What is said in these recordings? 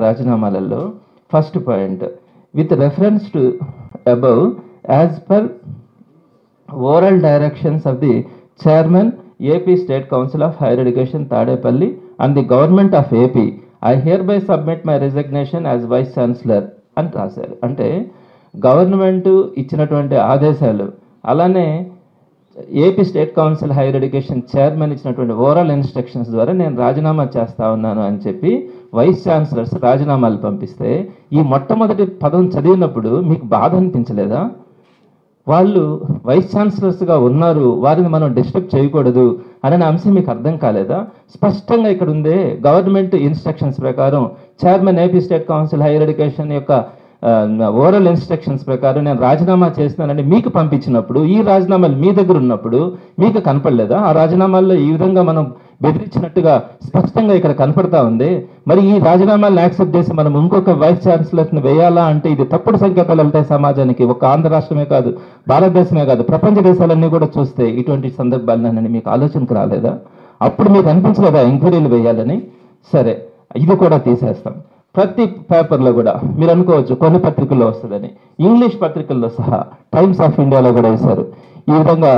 రాజీనామాలలో first point with reference to above as per oral directions of the chairman AP state council of higher education Tadepalli and the government of AP I hereby submit my resignation as vice chancellor అని రాశారు. అంటే government ఇచ్చినటువంటి ఆదేశాలు, అలానే AP state council higher education chairman ఇచ్చినటువంటి oral instructions ద్వారా నేను రాజీనామా చేస్తా ఉన్నాను అని చెప్పి వైస్ ఛాన్సలర్స్ రాజీనామాలు పంపిస్తే ఈ మొట్టమొదటి పదం చదివినప్పుడు మీకు బాధ అనిపించలేదా? వాళ్ళు వైస్ ఛాన్సలర్స్గా ఉన్నారు, వారిని మనం డిస్టర్బ్ చేయకూడదు అనే అంశం మీకు అర్థం కాలేదా? స్పష్టంగా ఇక్కడ ఉందే, గవర్నమెంట్ ఇన్స్ట్రక్షన్స్ ప్రకారం chairman AP state council higher education యొక్క ఓరల్ ఇన్స్ట్రక్షన్స్ ప్రకారం నేను రాజీనామా చేస్తున్నానని మీకు పంపించినప్పుడు, ఈ రాజీనామాలు మీ దగ్గర ఉన్నప్పుడు మీకు కనపడలేదా? ఆ రాజీనామాల్లో ఈ విధంగా మనం బెదిరించినట్టుగా స్పష్టంగా ఇక్కడ కనపడతా ఉంది. మరి ఈ రాజీనామాలను యాక్సెప్ట్ చేసి మనం ఇంకొక వైస్ ఛాన్సలర్స్ని వేయాలా అంటే ఇది తప్పుడు సంకేతాలు వెళ్తాయి సమాజానికి. ఒక ఆంధ్ర రాష్ట్రమే కాదు, భారతదేశమే కాదు, ప్రపంచ దేశాలన్నీ కూడా చూస్తే ఇటువంటి సందర్భాలనని మీకు ఆలోచనకు రాలేదా? అప్పుడు మీకు అనిపించలేదా ఎంక్వైరీలు వేయాలని? సరే, ఇది కూడా తీసేస్తాం. ప్రతి పేపర్లో కూడా మీరు అనుకోవచ్చు కొన్ని పత్రికల్లో వస్తుందని, ఇంగ్లీష్ పత్రికల్లో సహా టైమ్స్ ఆఫ్ ఇండియాలో కూడా వేశారు. ఈ విధంగా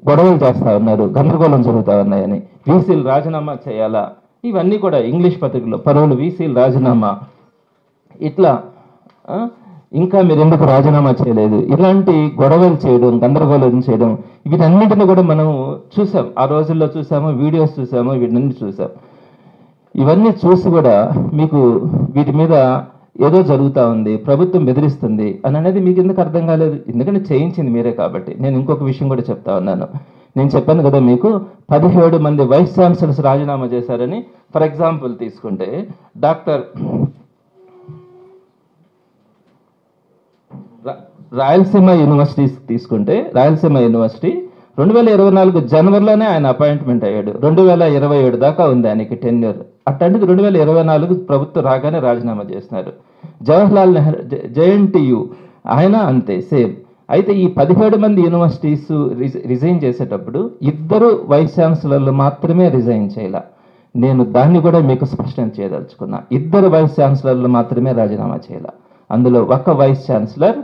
గొడవలు చేస్తూ ఉన్నారు, గందరగోళం జరుగుతూ ఉన్నాయని, వీసీలు రాజీనామా చేయాలా, ఇవన్నీ కూడా ఇంగ్లీష్ పత్రికల్లో పరువులు వీసీలు రాజీనామా, ఇట్లా ఇంకా మీరు ఎందుకు రాజీనామా చేయలేదు, ఇలాంటి గొడవలు చేయడం, గందరగోళం చేయడం, వీటన్నింటినీ కూడా మనం చూసాం, ఆ రోజుల్లో చూసాము, వీడియోస్ చూసాము, వీటన్ని చూసాం. ఇవన్నీ చూసి కూడా మీకు వీటి మీద ఏదో జరుగుతూ ఉంది, ప్రభుత్వం బెదిరిస్తుంది అని అనేది మీకు ఎందుకు అర్థం కాలేదు? ఎందుకంటే చేయించింది మీరే కాబట్టి. నేను ఇంకొక విషయం కూడా చెప్తా ఉన్నాను. నేను చెప్పాను కదా మీకు 17 మంది వైస్ ఛాన్సలర్స్ రాజీనామా చేశారని. ఫర్ ఎగ్జాంపుల్ తీసుకుంటే డాక్టర్ రాయలసీమ యూనివర్సిటీ తీసుకుంటే, రాయలసీమ యూనివర్సిటీ 2024 జనవరిలోనే ఆయన అపాయింట్మెంట్ అయ్యాడు. 2027 దాకా ఉంది ఆయనకి టెన్యూర్. అట్లాంటిది 2024 ప్రభుత్వం రాగానే రాజీనామా చేస్తున్నారు. జవహర్లాల్ నెహ్రూ జేఎన్టీయు ఆయన అంతే సేమ్. అయితే ఈ 17 మంది యూనివర్సిటీస్ రిజైన్ చేసేటప్పుడు 2 వైస్ ఛాన్సలర్లు మాత్రమే రిజైన్ చేయాల. నేను దాన్ని కూడా మీకు స్పష్టం చేయదలుచుకున్నా. 2 వైస్ ఛాన్సలర్లు మాత్రమే రాజీనామా చేయాల. అందులో ఒక వైస్ ఛాన్సలర్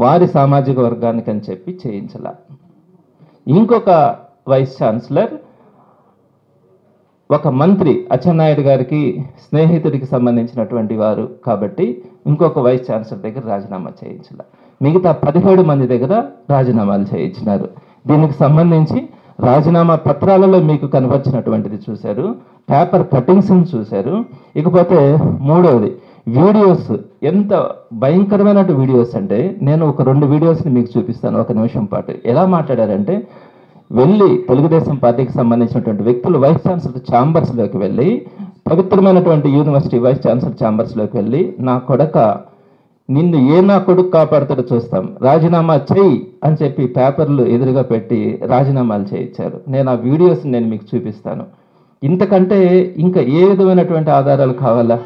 వారి సామాజిక వర్గానికి అని చెప్పి చేయించాల. ఇంకొక వైస్ ఛాన్సలర్ ఒక మంత్రి అచ్చెన్నాయుడు గారికి స్నేహితుడికి సంబంధించినటువంటి వారు కాబట్టి ఇంకొక వైస్ ఛాన్సలర్ దగ్గర రాజీనామా చేయించాల. మిగతా 17 మంది దగ్గర రాజీనామాలు చేయించినారు. దీనికి సంబంధించి రాజీనామా పత్రాలలో మీకు కనపరిచినటువంటిది చూశారు, పేపర్ కటింగ్స్ని చూశారు. ఇకపోతే మూడవది వీడియోస్. ఎంత భయంకరమైన వీడియోస్ అంటే, నేను ఒక 2 వీడియోస్ని మీకు చూపిస్తాను ఒక నిమిషం పాటు. ఎలా మాట్లాడారంటే, వెళ్ళి తెలుగుదేశం పార్టీకి సంబంధించినటువంటి వ్యక్తులు వైస్ ఛాన్సలర్ ఛాంబర్స్లోకి వెళ్ళి, పవిత్రమైనటువంటి యూనివర్సిటీ వైస్ ఛాన్సలర్ ఛాంబర్స్లోకి వెళ్ళి, నా కొడక నిన్ను నా కొడుకు కాపాడుతాడో చూస్తాం, రాజీనామా చెయ్యి అని చెప్పి పేపర్లు ఎదురుగా పెట్టి రాజీనామాలు చేయించారు. నేను ఆ వీడియోస్ నేను మీకు చూపిస్తాను. ఇంతకంటే ఇంకా ఏ విధమైనటువంటి ఆధారాలు కావాలా?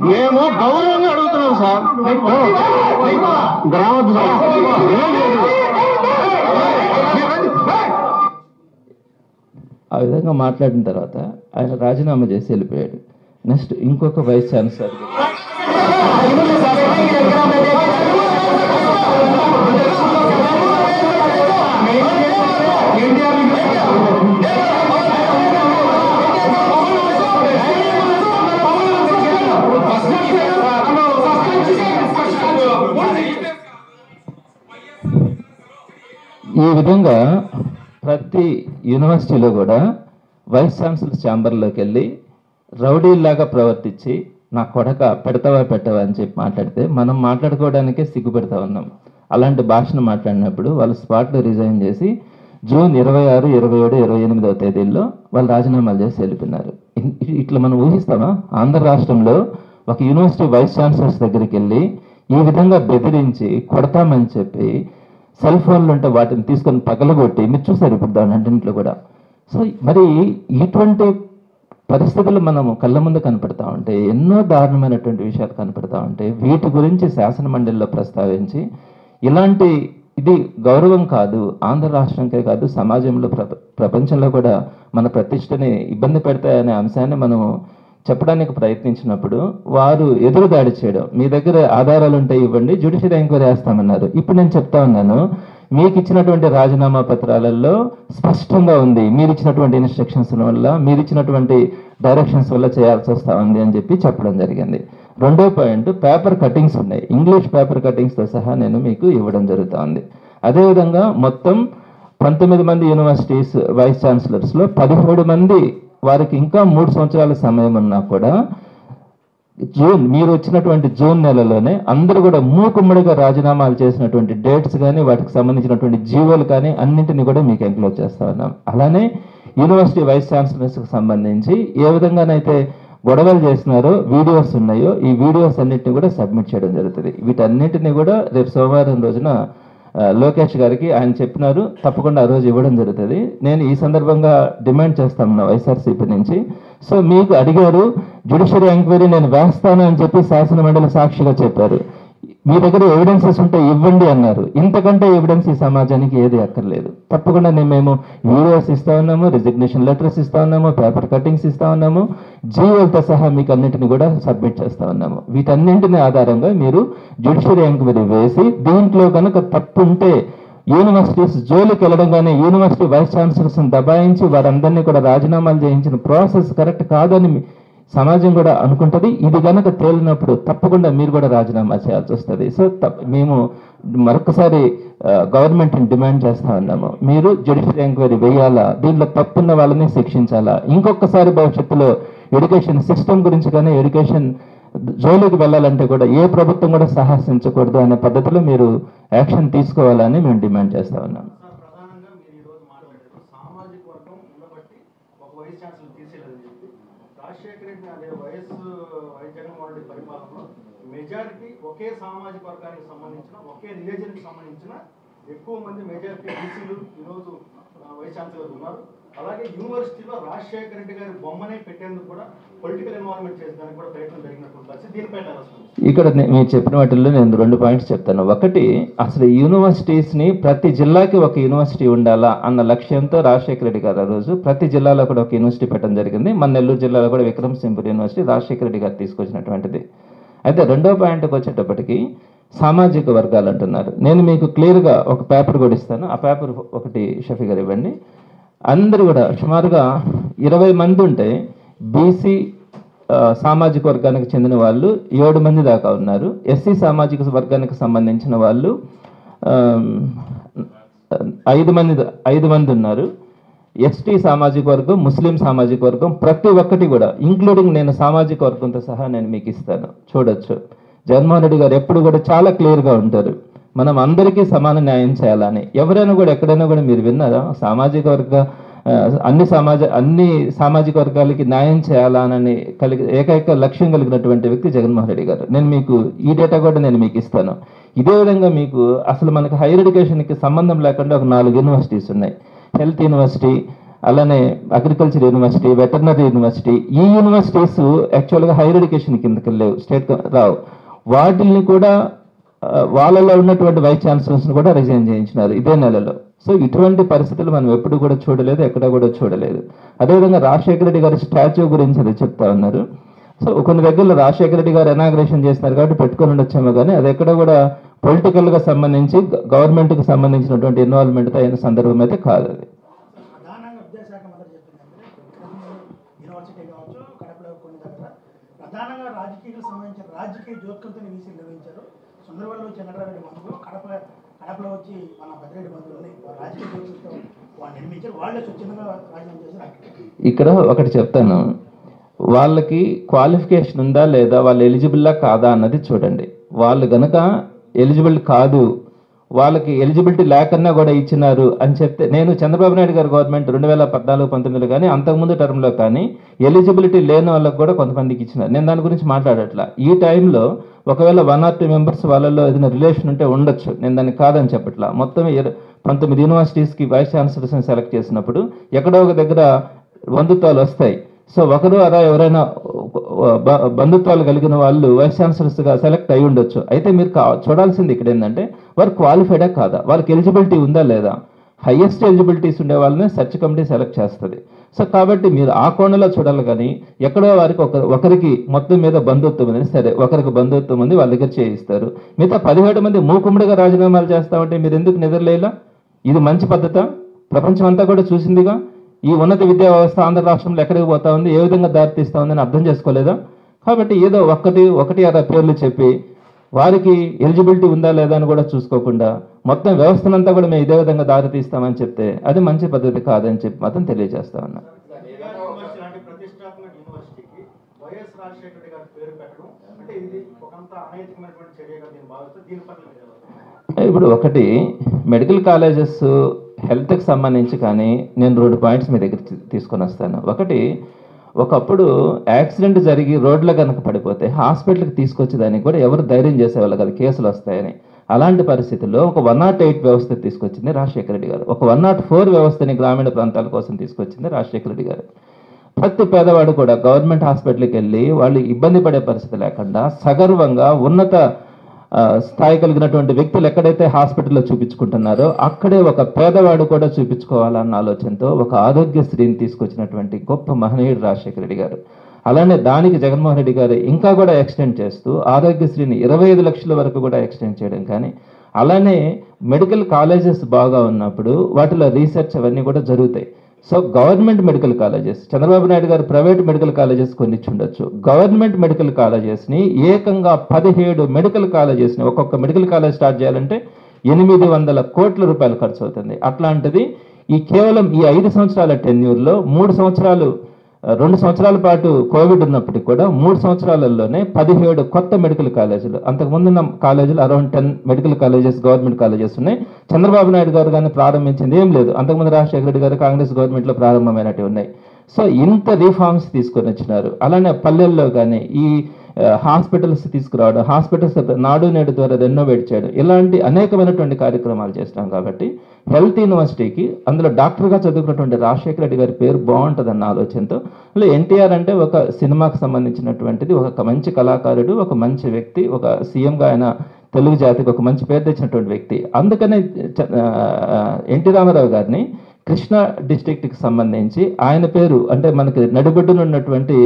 మేము గౌరవంగా అడుగుతున్నాం సార్. ఆ విధంగా మాట్లాడిన తర్వాత ఆయన రాజీనామా చేసి వెళ్ళిపోయాడు. నెక్స్ట్ ఇంకొక వైస్ ఛాన్సలర్ ఈ విధంగా ప్రతి యూనివర్సిటీలో కూడా వైస్ ఛాన్సలర్ ఛాంబర్లోకి వెళ్ళి రౌడీలాగా ప్రవర్తించి నా కొడక పెడతావా పెట్టవా అని చెప్పి మాట్లాడితే మనం మాట్లాడుకోవడానికే సిగ్గుపెడతా ఉన్నాం. అలాంటి భాషను మాట్లాడినప్పుడు వాళ్ళు స్పాట్లో రిజైన్ చేసి జూన్ 26, 27, 28వ తేదీల్లో వాళ్ళు రాజీనామాలు చేసి వెళ్ళిపోయినారు. ఇట్లా మనం ఊహిస్తామా? ఆంధ్ర రాష్ట్రంలో ఒక యూనివర్సిటీ వైస్ ఛాన్సలర్స్ దగ్గరికి వెళ్ళి ఈ విధంగా బెదిరించి కొడతామని చెప్పి సెల్ ఫోన్లు ఉంటే వాటిని తీసుకొని పగలగొట్టి మీరు చూసారు ఇప్పుడు దాని అన్నింటిలో కూడా. సో మరి ఇటువంటి పరిస్థితులు మనము కళ్ళ ముందు కనపడతా ఉంటే, ఎన్నో దారుణమైనటువంటి విషయాలు కనపడతా ఉంటే వీటి గురించి శాసన మండలిలో ప్రస్తావించి ఇలాంటి ఇది గౌరవం కాదు, ఆంధ్ర రాష్ట్రంకే కాదు సమాజంలో ప్రపంచంలో కూడా మన ప్రతిష్టని ఇబ్బంది పెడతాయనే అంశాన్ని మనం చెప్పడానికి ప్రయత్నించినప్పుడు వారు ఎదురుదాడి చేయడం, మీ దగ్గర ఆధారాలు ఉంటే ఇవ్వండి జ్యుడిషియల్ ఎంక్వైరీ వేస్తామన్నారు. ఇప్పుడు నేను చెప్తా ఉన్నాను, మీకు ఇచ్చినటువంటి రాజీనామా పత్రాలలో స్పష్టంగా ఉంది మీరు ఇచ్చినటువంటి ఇన్స్ట్రక్షన్స్ వల్ల, మీరు ఇచ్చినటువంటి డైరెక్షన్స్ వల్ల చేయాల్సి వస్తూ ఉంది అని చెప్పి చెప్పడం జరిగింది. రెండో పాయింట్, పేపర్ కటింగ్స్ ఉన్నాయి, ఇంగ్లీష్ పేపర్ కటింగ్స్తో సహా నేను మీకు ఇవ్వడం జరుగుతూ ఉంది. అదేవిధంగా మొత్తం 19 మంది యూనివర్సిటీస్ వైస్ ఛాన్సలర్స్లో 17 మంది వారికి ఇంకా 3 సంవత్సరాల సమయం ఉన్నా కూడా మీరు వచ్చినటువంటి జూన్ నెలలోనే అందరూ కూడా మూకుమ్మడిగా రాజీనామాలు చేసినటువంటి డేట్స్ కానీ వాటికి సంబంధించినటువంటి జీవోలు కానీ అన్నింటినీ కూడా మీకు ఎంక్లోజ్ చేస్తా ఉన్నాం. అలానే యూనివర్సిటీ వైస్ ఛాన్సలర్స్కి సంబంధించి ఏ విధంగానైతే గొడవలు చేసినారో వీడియోస్ ఉన్నాయో ఈ వీడియోస్ అన్నింటినీ కూడా సబ్మిట్ చేయడం జరుగుతుంది. వీటన్నింటినీ కూడా రేపు సోమవారం రోజున లోకేష్ గారికి ఆయన చెప్పినారు, తప్పకుండా ఆ రోజు ఇవ్వడం జరుగుతుంది. నేను ఈ సందర్భంగా డిమాండ్ చేస్తాను వైఎస్ఆర్సీపీ నుంచి. సో మీకు అడిగారు జ్యుడిషియరీ ఎంక్వైరీ నేను వేస్తాను అని చెప్పి శాసన మండలి సాక్షిగా చెప్పారు. మీ దగ్గర ఎవిడెన్సెస్ ఉంటే ఇవ్వండి అన్నారు. ఇంతకంటే ఎవిడెన్స్ ఈ సమాజానికి ఏది అక్కర్లేదు. తప్పకుండా మేము వీడియోస్ ఇస్తా ఉన్నాము, రిజిగ్నేషన్ లెటర్స్ ఇస్తా ఉన్నాము, పేపర్ కటింగ్స్ ఇస్తా ఉన్నాము, జీవోలతో సహా మీకు అన్నింటినీ కూడా సబ్మిట్ చేస్తా ఉన్నాము. వీటన్నింటిని ఆధారంగా మీరు జ్యుడిషియరీ ఎంక్వైరీ వేసి దీంట్లో కనుక తప్పు ఉంటే యూనివర్సిటీస్ జోలికి వెళ్ళడం కానీ యూనివర్సిటీ వైస్ ఛాన్సలర్స్ని దబాయించి వారందరినీ కూడా రాజీనామాలు చేయించిన ప్రాసెస్ కరెక్ట్ కాదని సమాజం కూడా అనుకుంటుంది. ఇది కనుక తేలినప్పుడు తప్పకుండా మీరు కూడా రాజీనామా చేయాల్సి వస్తుంది. సో మేము మరొకసారి గవర్నమెంట్ని డిమాండ్ చేస్తా ఉన్నాము, మీరు జ్యుడిషియల్ ఎంక్వైరీ వేయాలా, దీంట్లో తప్పున్న వాళ్ళని శిక్షించాలా. ఇంకొకసారి భవిష్యత్తులో ఎడ్యుకేషన్ సిస్టమ్ గురించి కానీ ఎడ్యుకేషన్ జోలికి వెళ్ళాలంటే కూడా ఏ ప్రభుత్వం కూడా సాహసించకూడదు అనే పద్ధతిలో మీరు యాక్షన్ తీసుకోవాలని మేము డిమాండ్ చేస్తా ఉన్నాం. రాజశేఖర రెడ్డి అదే వైఎస్ జగన్మోహన్ రెడ్డి పరిపాలనలో మెజారిటీ ఒకే సామాజిక వర్గానికి సంబంధించిన ఒకే రిలీజన్కి సంబంధించిన ఎక్కువ మంది మెజారిటీ బీసీలు ఈరోజు వైస్ ఛాన్సలర్ ఉన్నారు. అలాగే యూనివర్సిటీలో రాజశేఖర రెడ్డి గారి బొమ్మనే పెట్టేందుకు కూడా పొలిటికల్ ఇన్వాల్వ్మెంట్ చేసేదానికి కూడా ప్రయత్నం జరిగినటువంటి పరిస్థితి. దీనిపై ఇక్కడ మీరు చెప్పిన వాటిల్లో నేను 2 పాయింట్స్ చెప్తాను. ఒకటి, అసలు యూనివర్సిటీస్ని ప్రతి జిల్లాకి ఒక యూనివర్సిటీ ఉండాలా అన్న లక్ష్యంతో రాజశేఖర రెడ్డి గారు ఆ రోజు ప్రతి జిల్లాలో కూడా ఒక యూనివర్సిటీ పెట్టడం జరిగింది. మన నెల్లూరు జిల్లాలో కూడా విక్రమసింహపురి యూనివర్సిటీ రాజశేఖర రెడ్డి గారు తీసుకొచ్చినటువంటిది. అయితే రెండో పాయింట్కి వచ్చేటప్పటికి సామాజిక వర్గాలు అంటున్నారు. నేను మీకు క్లియర్గా ఒక పేపర్ కూడా ఇస్తాను, ఆ పేపర్ ఒకటి షఫీ గారు ఇవ్వండి. అందరూ కూడా సుమారుగా 20 మంది ఉంటే బీసీ సామాజిక వర్గానికి చెందిన వాళ్ళు 7 మంది దాకా ఉన్నారు. ఎస్సీ సామాజిక వర్గానికి సంబంధించిన వాళ్ళు 5 మంది ఉన్నారు. ఎస్టీ సామాజిక వర్గం, ముస్లిం సామాజిక వర్గం, ప్రతి ఒక్కటి కూడా ఇంక్లూడింగ్ నేను సామాజిక వర్గంతో సహా నేను మీకు ఇస్తాను, చూడొచ్చు. జగన్మోహన్ రెడ్డి గారు ఎప్పుడు కూడా చాలా క్లియర్గా ఉంటారు, మనం అందరికీ సమాన న్యాయం చేయాలని. ఎవరైనా కూడా ఎక్కడైనా కూడా మీరు విన్నారా సామాజిక వర్గ అన్ని సామాజిక వర్గాలకి న్యాయం చేయాలని ఏకైక లక్ష్యం కలిగినటువంటి వ్యక్తి జగన్మోహన్ రెడ్డి గారు. నేను మీకు ఈ డేటా కూడా నేను మీకు ఇస్తాను. ఇదే విధంగా మీకు అసలు మనకు హైయర్ ఎడ్యుకేషన్కి సంబంధం లేకుండా ఒక 4 యూనివర్సిటీస్ ఉన్నాయి. హెల్త్ యూనివర్సిటీ, అలానే అగ్రికల్చర్ యూనివర్సిటీ, వెటర్నరీ యూనివర్సిటీ. ఈ యూనివర్సిటీస్ యాక్చువల్గా హైయర్ ఎడ్యుకేషన్ కిందకి లేవు, స్టేట్ రావు. వాటిల్ని కూడా వాళ్ళలో ఉన్నటువంటి వైస్ ఛాన్సలర్స్ని కూడా రిజైన్ చేయించినారు ఇదే నెలలో. సో ఇటువంటి పరిస్థితులు మనం ఎప్పుడు కూడా చూడలేదు, ఎక్కడ కూడా చూడలేదు. అదేవిధంగా రాజశేఖర రెడ్డి గారి స్టాచ్యూ గురించి అది చెప్తా ఉన్నారు. సో కొన్ని దగ్గరలో రాజశేఖర రెడ్డి గారు ఇనాగ్రేషన్ చేస్తున్నారు కాబట్టి పెట్టుకొని ఉండొచ్చేమో, కానీ అది ఎక్కడ కూడా పొలిటికల్గా సంబంధించి గవర్నమెంట్కి సంబంధించినటువంటి ఇన్వాల్వ్మెంట్తో అయిన సందర్భం అయితే కాదు. అది ప్రధానంగా రాజకీయాలకు సంబంధించిన రాజకీయ జోక్యంతో వీసీలు నిర్వహించారు. సుందరవల్లి చంద్రబాబు బంధువులు కడపలో వచ్చి మన భద్రెడ్డి బంధువులని రాజకీయ జోక్యంతో వాళ్ళు నిర్మించారు, వాళ్ళే స్వచ్ఛందంగా రాజీనామా చేశారు. ఇక్కడ ఒకటి చెప్తాను, వాళ్ళకి క్వాలిఫికేషన్ ఉందా లేదా, వాళ్ళు ఎలిజిబుల్లా కాదా అన్నది చూడండి. వాళ్ళు గనక ఎలిజిబుల్ కాదు, వాళ్ళకి ఎలిజిబిలిటీ లేకన్నా కూడా ఇచ్చినారు అని చెప్తే, నేను చంద్రబాబు నాయుడు గారి గవర్నమెంట్ 2014-19 కానీ అంతకుముందు టర్మ్లో కానీ ఎలిజిబిలిటీ లేని వాళ్ళకి కూడా కొంతమందికి ఇచ్చినారు. నేను దాని గురించి మాట్లాడట్లా. ఈ టైంలో ఒకవేళ 1 or 2 మెంబర్స్ వాళ్ళలో ఏదైనా రిలేషన్ ఉంటే ఉండొచ్చు, నేను దాన్ని కాదని చెప్పట్లా. మొత్తం 19 యూనివర్సిటీస్కి వైస్ ఛాన్సలర్స్ని సెలెక్ట్ చేసినప్పుడు ఎక్కడో ఒక దగ్గర బంధుత్వాలు వస్తాయి. సో ఒకరు అలా ఎవరైనా బంధుత్వాలు కలిగిన వాళ్ళు వైస్ ఛాన్సలర్స్గా సెలెక్ట్ అయి ఉండొచ్చు. అయితే మీరు చూడాల్సింది ఇక్కడ ఏంటంటే వారు క్వాలిఫైడా కాదా, వాళ్ళకి ఎలిజిబిలిటీ ఉందా లేదా. హైయెస్ట్ ఎలిజిబిలిటీస్ ఉండే వాళ్ళని సెర్చ్ కమిటీ సెలెక్ట్ చేస్తుంది. సో కాబట్టి మీరు ఆ కోణంలో చూడాలి. కానీ ఎక్కడో వారికి ఒకరికి మొత్తం మీద బంధుత్వం ఉంది, సరే ఒకరికి బంధుత్వం ఉంది, వాళ్ళ దగ్గర చేయిస్తారు. మిగతా 17 మంది మూకుమ్మడిగా రాజీనామాలు చేస్తామంటే మీరు ఎందుకు నిద్రలేలా? ఇది మంచి పద్ధత? ప్రపంచం అంతా కూడా చూసిందిగా. ఈ ఉన్నత విద్యా వ్యవస్థ ఆంధ్ర రాష్ట్రంలో ఎక్కడికి పోతా ఉంది, ఏ విధంగా దారితీస్తా ఉందని అర్థం చేసుకోలేదా? కాబట్టి ఏదో ఒకటి అలా పేర్లు చెప్పి వారికి ఎలిజిబిలిటీ ఉందా లేదా అని కూడా చూసుకోకుండా మొత్తం వ్యవస్థనంతా కూడా మేము ఇదే విధంగా దారితీస్తామని చెప్తే అది మంచి పద్ధతి కాదని చెప్పి మాత్రం తెలియజేస్తా ఉన్నా. యూనివర్సిటీ లాంటి ప్రతిష్టాత్మక యూనివర్సిటీకి వైఎస్ రాజశేఖర రెడ్డి గారి పేరు పెట్టడం అంటే ఇది ఒకంత అనైతికమైనటువంటి చర్యగా దీన్ని భావిస్తే దీని పట్ల మీరు ఎలా? ఇప్పుడు ఒకటి, మెడికల్ కాలేజెస్ హెల్త్కి సంబంధించి కానీ నేను 2 పాయింట్స్ మీ దగ్గర తీసుకొని వస్తాను. ఒకటి, ఒకప్పుడు యాక్సిడెంట్ జరిగి రోడ్లో కనుక పడిపోతే హాస్పిటల్కి తీసుకొచ్చేదానికి కూడా ఎవరు ధైర్యం చేసేవాళ్ళు కదా, కేసులు వస్తాయని. అలాంటి పరిస్థితుల్లో ఒక 108 వ్యవస్థ తీసుకొచ్చింది రాజశేఖర రెడ్డి గారు. ఒక 104 వ్యవస్థని గ్రామీణ ప్రాంతాల కోసం తీసుకొచ్చింది రాజశేఖర రెడ్డి గారు. ప్రతి పేదవాడు కూడా గవర్నమెంట్ హాస్పిటల్కి వెళ్ళి వాళ్ళు ఇబ్బంది పడే పరిస్థితి లేకుండా సగర్వంగా ఉన్నత స్థాయి కలిగినటువంటి వ్యక్తులు ఎక్కడైతే హాస్పిటల్లో చూపించుకుంటున్నారో అక్కడే ఒక పేదవాడు కూడా చూపించుకోవాలన్న ఆలోచనతో ఒక ఆరోగ్యశ్రీని తీసుకొచ్చినటువంటి గొప్ప మహనీయుడు రాజశేఖర రెడ్డి గారు. అలానే దానికి జగన్మోహన్ రెడ్డి గారు ఇంకా కూడా ఎక్స్టెండ్ చేస్తూ ఆరోగ్యశ్రీని 25 లక్షల వరకు కూడా ఎక్స్టెండ్ చేయడం. కానీ అలానే మెడికల్ కాలేజెస్ బాగా ఉన్నప్పుడు వాటిలో రీసెర్చ్ అవన్నీ కూడా జరుగుతాయి. So government medical colleges, Chandrababu Naidu గారు ప్రైవేట్ మెడికల్ కాలేజెస్ కొన్ని ఉండొచ్చు, గవర్నమెంట్ మెడికల్ కాలేజెస్ని ఏకంగా 17 మెడికల్ కాలేజెస్ని ఒక్కొక్క మెడికల్ కాలేజ్ స్టార్ట్ చేయాలంటే 800 కోట్ల రూపాయలు ఖర్చు అవుతుంది. అట్లాంటిది ఈ కేవలం ఈ 5 సంవత్సరాల టెన్యూర్లో 2 సంవత్సరాల పాటు కోవిడ్ ఉన్నప్పటికీ కూడా 3 సంవత్సరాలలోనే 17 కొత్త మెడికల్ కాలేజీలు, అంతకుముందున్న కాలేజీలు around 10 medical colleges government colleges ఉన్నాయి. చంద్రబాబు నాయుడు గారు కానీ ప్రారంభించింది ఏం లేదు, అంతకుముందు రాజశేఖర రెడ్డి గారు కాంగ్రెస్ గవర్నమెంట్లో ప్రారంభమైనట్టు ఉన్నాయి. సో ఇంత రీఫార్మ్స్ తీసుకొని వచ్చినారు. అలానే పల్లెల్లో కానీ ఈ హాస్పిటల్స్ తీసుకురావడం, హాస్పిటల్స్ నాడు నేడు ద్వారా రెనోవేట్ చేయడం, ఇలాంటి అనేకమైనటువంటి కార్యక్రమాలు చేస్తున్నాం. కాబట్టి హెల్త్ యూనివర్సిటీకి అందులో డాక్టర్గా చదువుకున్నటువంటి రాజశేఖర రెడ్డి గారి పేరు బాగుంటుందన్న ఆలోచనతో, అలా ఎన్టీఆర్ అంటే ఒక సినిమాకి సంబంధించినటువంటిది, ఒక మంచి కళాకారుడు, ఒక మంచి వ్యక్తి, ఒక సీఎంగా ఆయన తెలుగు జాతికి ఒక మంచి పేరు తెచ్చినటువంటి వ్యక్తి. అందుకనే ఎన్టీ రామారావు గారిని కృష్ణా డిస్ట్రిక్ట్కి సంబంధించి ఆయన పేరు అంటే మనకి నడిబొడ్డున ఉన్నటువంటి